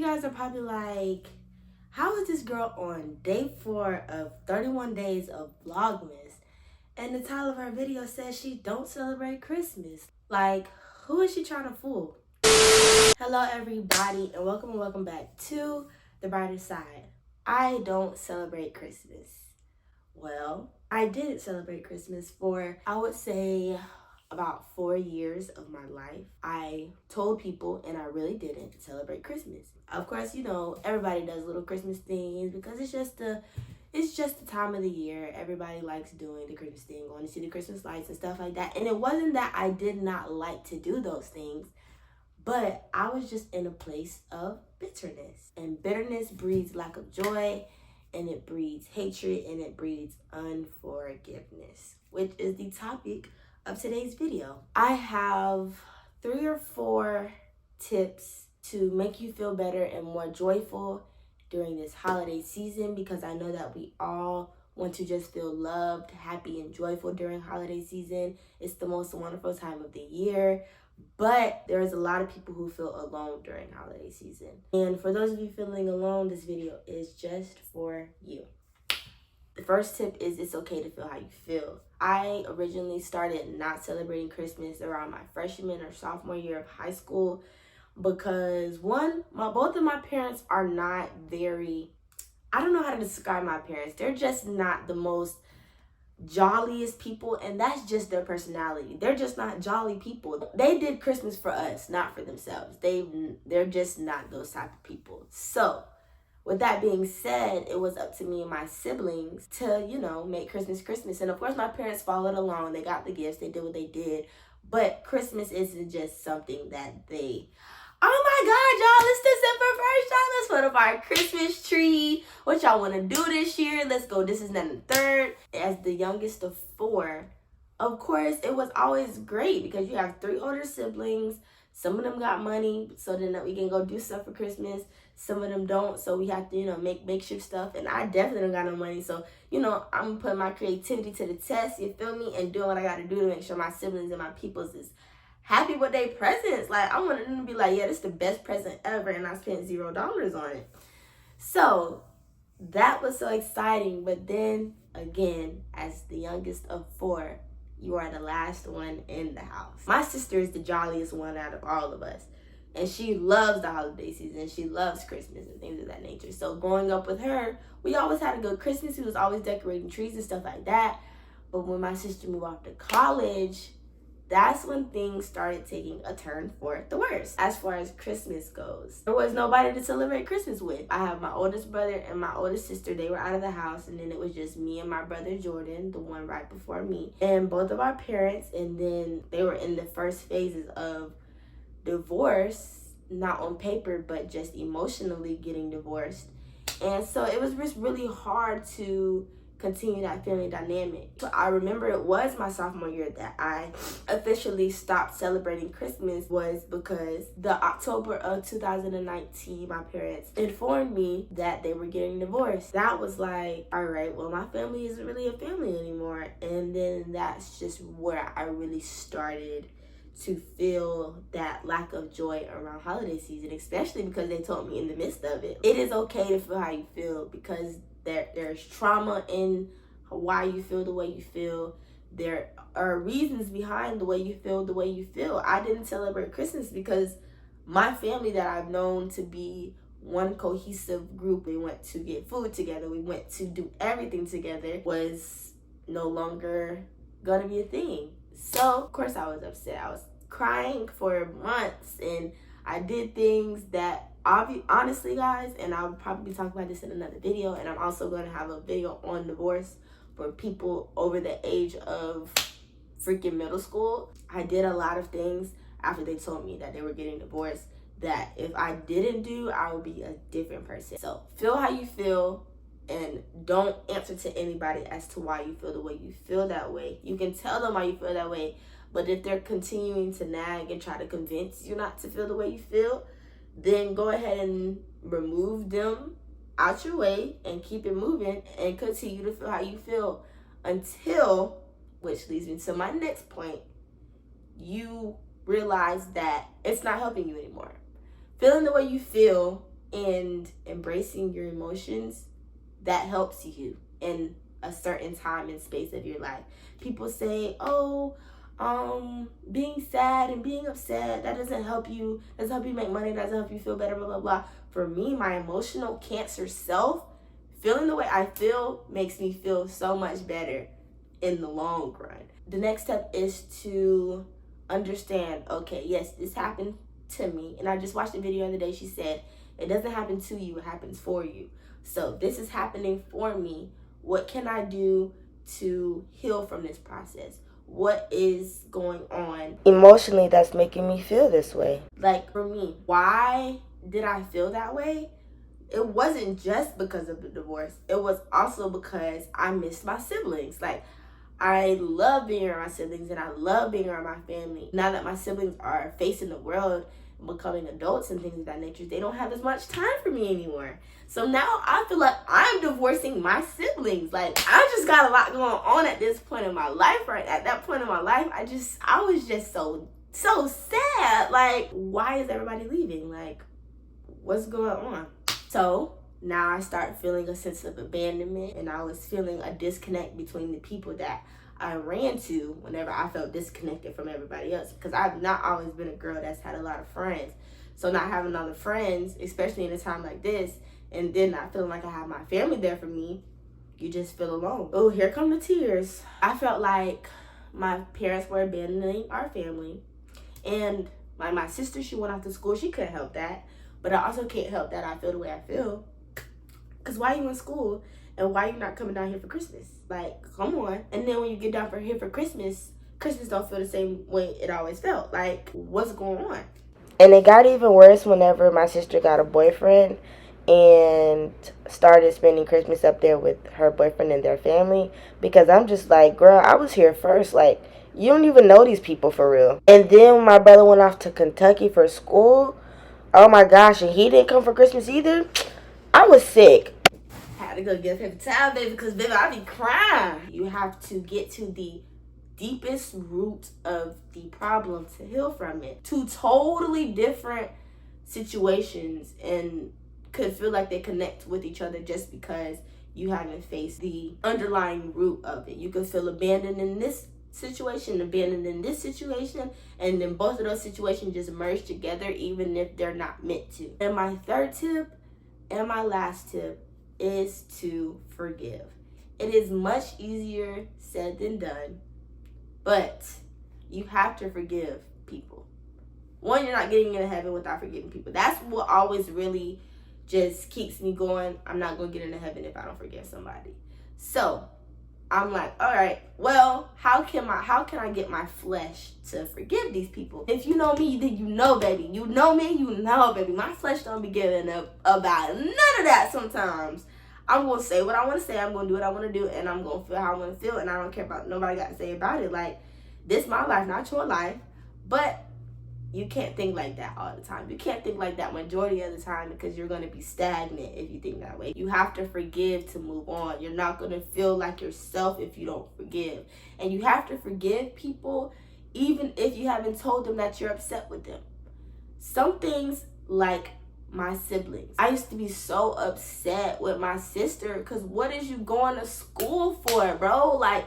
guys are probably like, how is this girl on day 4 of 31 days of Vlogmas? And the title of her video says she don't celebrate Christmas. Like, who is she trying to fool? Hello everybody, and welcome back to The Brighter Side. I don't celebrate Christmas. Well, I didn't celebrate Christmas for, I would say, about 4 years of my life. I told people, and I really didn't celebrate Christmas. Of course, you know, everybody does little Christmas things because it's just the time of the year. Everybody likes doing the Christmas thing, going to see the Christmas lights and stuff like that. And it wasn't that I did not like to do those things, but I was just in a place of bitterness. And bitterness breeds lack of joy, and it breeds hatred, and it breeds unforgiveness, which is the topic of today's video. I have 3 or 4 tips to make you feel better and more joyful during this holiday season, because I know that we all want to just feel loved, happy, and joyful during holiday season. It's the most wonderful time of the year, but there's a lot of people who feel alone during holiday season. And for those of you feeling alone, this video is just for you. The first tip is it's okay to feel how you feel. I originally started not celebrating Christmas around my freshman or sophomore year of high school because both of my parents are not very, I don't know how to describe my parents. They're just not the most jolliest people, and that's just their personality. They're just not jolly people. They did Christmas for us, not for themselves. They're just not those type of people. So with that being said, it was up to me and my siblings to, you know, make Christmas. And of course, my parents followed along. They got the gifts. They did what they did. But Christmas isn't just something that they, oh my God, y'all, it's December 1st, y'all. Let's put up our Christmas tree. What y'all want to do this year? Let's go. This is then the third. As the youngest of 4, of course, it was always great because you have 3 older siblings. Some of them got money, so then we can go do stuff for Christmas. Some of them don't, so we have to, you know, make makeshift stuff. And I definitely don't got no money, so, you know, I'm putting my creativity to the test, you feel me? And doing what I got to do to make sure my siblings and my peoples is happy with their presents. Like, I want them to be like, yeah, this is the best present ever, and I spent $0 on it. So that was so exciting. But then, again, as the youngest of 4, you are the last one in the house. My sister is the jolliest one out of all of us. And she loves the holiday season. She loves Christmas and things of that nature. So growing up with her, we always had a good Christmas. We was always decorating trees and stuff like that. But when my sister moved off to college, that's when things started taking a turn for the worse as far as Christmas goes. There was nobody to celebrate Christmas with. I have my oldest brother and my oldest sister. They were out of the house, and then it was just me and my brother Jordan, the one right before me, and both of our parents. And then they were in the first phases of divorce, not on paper, but just emotionally getting divorced. And so it was just really hard to continue that family dynamic. So I remember it was my sophomore year that I officially stopped celebrating Christmas, was because the October of 2019, my parents informed me that they were getting divorced. That was like, all right, well, my family isn't really a family anymore. And then that's just where I really started to feel that lack of joy around holiday season, especially because they told me in the midst of it, it is okay to feel how you feel, because there's trauma in why you feel the way you feel. There are reasons behind the way you feel. I didn't celebrate Christmas because my family that I've known to be one cohesive group, we went to get food together, we went to do everything together, was no longer gonna be a thing. So of course I was upset. I was crying for months, and I did things that honestly, guys, and I'll probably be talking about this in another video, and I'm also going to have a video on divorce for people over the age of freaking middle school. I did a lot of things after they told me that they were getting divorced that if I didn't do, I would be a different person. So feel how you feel, and don't answer to anybody as to why you feel the way you feel that way. You can tell them why you feel that way, but if they're continuing to nag and try to convince you not to feel the way you feel, then go ahead and remove them out your way and keep it moving and continue to feel how you feel until, which leads me to my next point, you realize that it's not helping you anymore. Feeling the way you feel in and embracing your emotions, that helps you in a certain time and space of your life. People say, oh, being sad and being upset, that doesn't help you make money, doesn't help you feel better, blah, blah, blah. For me, my emotional cancer self, feeling the way I feel makes me feel so much better in the long run. The next step is to understand, okay, yes, this happened to me. And I just watched a video the other day. She said, it doesn't happen to you, it happens for you. So this is happening for me. What can I do to heal from this process? What is going on emotionally that's making me feel this way? Like for me, why did I feel that way? It wasn't just because of the divorce. It was also because I missed my siblings. Like, I love being around my siblings and I love being around my family. Now that my siblings are facing the world and becoming adults and things of that nature, they don't have as much time for me anymore. So now I feel like I'm divorcing my siblings. Like, I just got a lot going on at this point in my life, right? At that point in my life, I was just so sad. Like, why is everybody leaving? Like, what's going on? So now I start feeling a sense of abandonment, and I was feeling a disconnect between the people that I ran to whenever I felt disconnected from everybody else. Because I've not always been a girl that's had a lot of friends. So not having other friends, especially in a time like this, and then not feeling like I have my family there for me, you just feel alone. Oh, here come the tears. I felt like my parents were abandoning our family. And like my sister, she went off to school. She couldn't help that. But I also can't help that I feel the way I feel. Because why are you in school and why are you not coming down here for Christmas? Like, come on. And then when you get down here for Christmas, Christmas don't feel the same way it always felt. Like, what's going on? And it got even worse whenever my sister got a boyfriend and started spending Christmas up there with her boyfriend and their family. Because I'm just like, girl, I was here first. Like, you don't even know these people for real. And then when my brother went off to Kentucky for school, oh my gosh, and he didn't come for Christmas either. I was sick. Had to go get a paper towel, baby, because, baby, I be crying. You have to get to the deepest root of the problem to heal from it. Two totally different situations and could feel like they connect with each other just because you haven't faced the underlying root of it. You can feel abandoned in this situation, abandoned in this situation, and then both of those situations just merge together even if they're not meant to. And my third tip and my last tip is to forgive. It is much easier said than done, but you have to forgive people. One, you're not getting into heaven without forgiving people. That's what always really just keeps me going. I'm not going to get into heaven if I don't forgive somebody. So I'm like, all right, well, how can I get my flesh to forgive these people? If you know me, then you know, baby. You know me, you know, baby. My flesh don't be giving up about none of that sometimes. I'm going to say what I want to say. I'm going to do what I want to do, and I'm going to feel how I want to feel, and I don't care about nobody got to say about it. Like, this is my life, not your life. But you can't think like that all the time. You can't think like that majority of the time because you're going to be stagnant if you think that way. You have to forgive to move on. You're not going to feel like yourself if you don't forgive. And you have to forgive people even if you haven't told them that you're upset with them. Some things, like my siblings. I used to be so upset with my sister because what is you going to school for, bro? Like,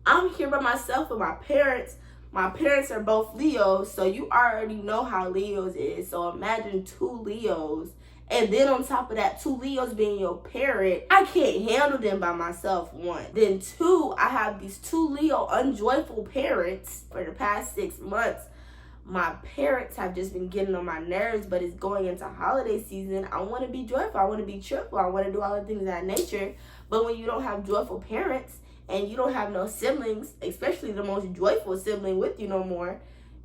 I'm here by myself with my parents. My parents are both Leos, so you already know how Leos is. So imagine 2 Leos. And then on top of that, 2 Leos being your parent, I can't handle them by myself, 1. Then 2, I have these 2 Leo unjoyful parents for the past 6 months. My parents have just been getting on my nerves, but it's going into holiday season. I want to be joyful. I want to be cheerful. I want to do all the things of that nature. But when you don't have joyful parents, and you don't have no siblings, especially the most joyful sibling with you no more,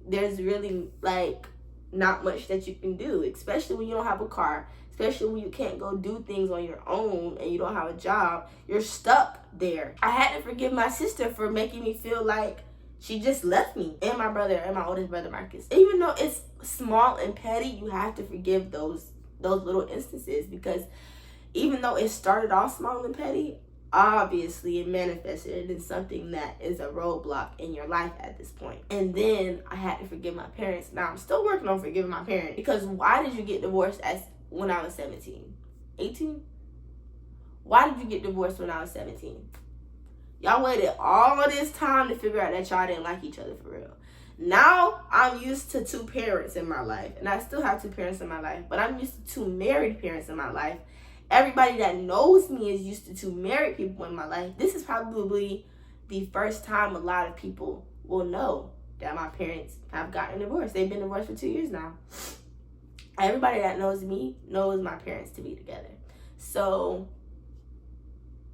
there's really, like, not much that you can do, especially when you don't have a car, especially when you can't go do things on your own and you don't have a job. You're stuck there. I had to forgive my sister for making me feel like she just left me, and my brother, and my oldest brother, Marcus. Even though it's small and petty, you have to forgive those little instances, because even though it started off small and petty, obviously it manifested in something that is a roadblock in your life at this point. And then I had to forgive my parents. Now I'm still working on forgiving my parents, because why did you get divorced when I was 17? 18? Why did you get divorced when I was 17? Y'all waited all this time to figure out that y'all didn't like each other for real. Now, I'm used to 2 parents in my life. And I still have 2 parents in my life. But I'm used to 2 married parents in my life. Everybody that knows me is used to 2 married people in my life. This is probably the first time a lot of people will know that my parents have gotten divorced. They've been divorced for 2 years now. Everybody that knows me knows my parents to be together. So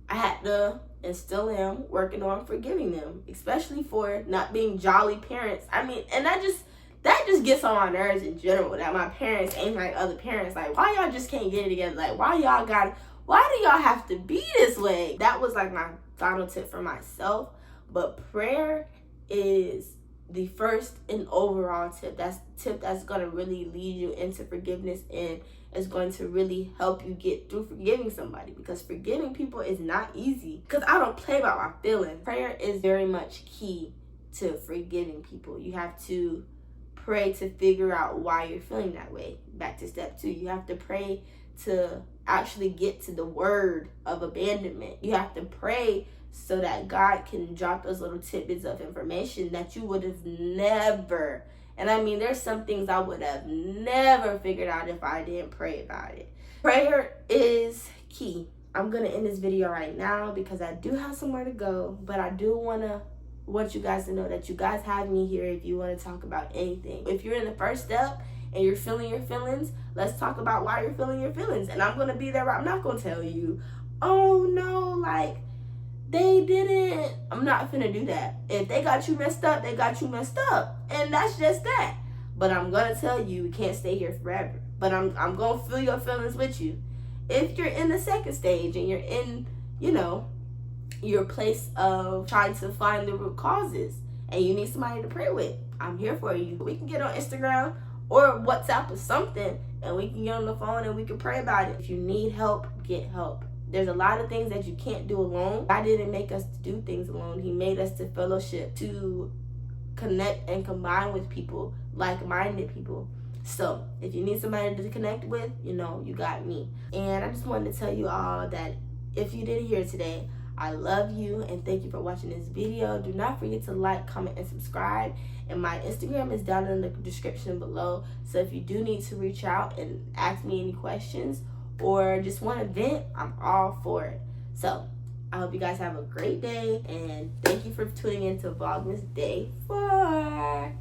I had to, and still am, working on forgiving them, especially for not being jolly parents. I mean, and that just gets on my nerves in general, that my parents ain't like other parents. Like, why y'all just can't get it together? Like, why do y'all have to be this way? That was like my final tip for myself. But prayer is the first and overall tip. That's going to really lead you into forgiveness, and is going to really help you get through forgiving somebody, because forgiving people is not easy, because I don't play about my feelings. Prayer is very much key to forgiving people. You have to pray to figure out why you're feeling that way. Back to step 2, you have to pray to actually get to the word of abandonment. You have to pray so that God can drop those little tidbits of information that you would have never, and I mean, there's some things I would have never figured out if I didn't pray about it. Prayer is key. I'm going to end this video right now because I do have somewhere to go, but I do want you guys to know that you guys have me here if you want to talk about anything. If you're in the first step and you're feeling your feelings, let's talk about why you're feeling your feelings. And I'm going to be there. I'm not going to tell you, oh no, like, they didn't. I'm not finna do that. If they got you messed up, they got you messed up. And that's just that. But I'm going to tell you, we can't stay here forever. But I'm going to feel your feelings with you. If you're in the second stage and you're in, your place of trying to find the root causes and you need somebody to pray with, I'm here for you. We can get on Instagram or WhatsApp or something, and we can get on the phone and we can pray about it. If you need help, get help. There's a lot of things that you can't do alone. God didn't make us to do things alone. He made us to fellowship, to connect and combine with people, like-minded people. So if you need somebody to connect with, you got me. And I just wanted to tell you all that if you didn't hear today, I love you and thank you for watching this video. Do not forget to like, comment, and subscribe. And my Instagram is down in the description below. So if you do need to reach out and ask me any questions, or just want to vent, I'm all for it. So I hope you guys have a great day, and thank you for tuning in to Vlogmas Day 4.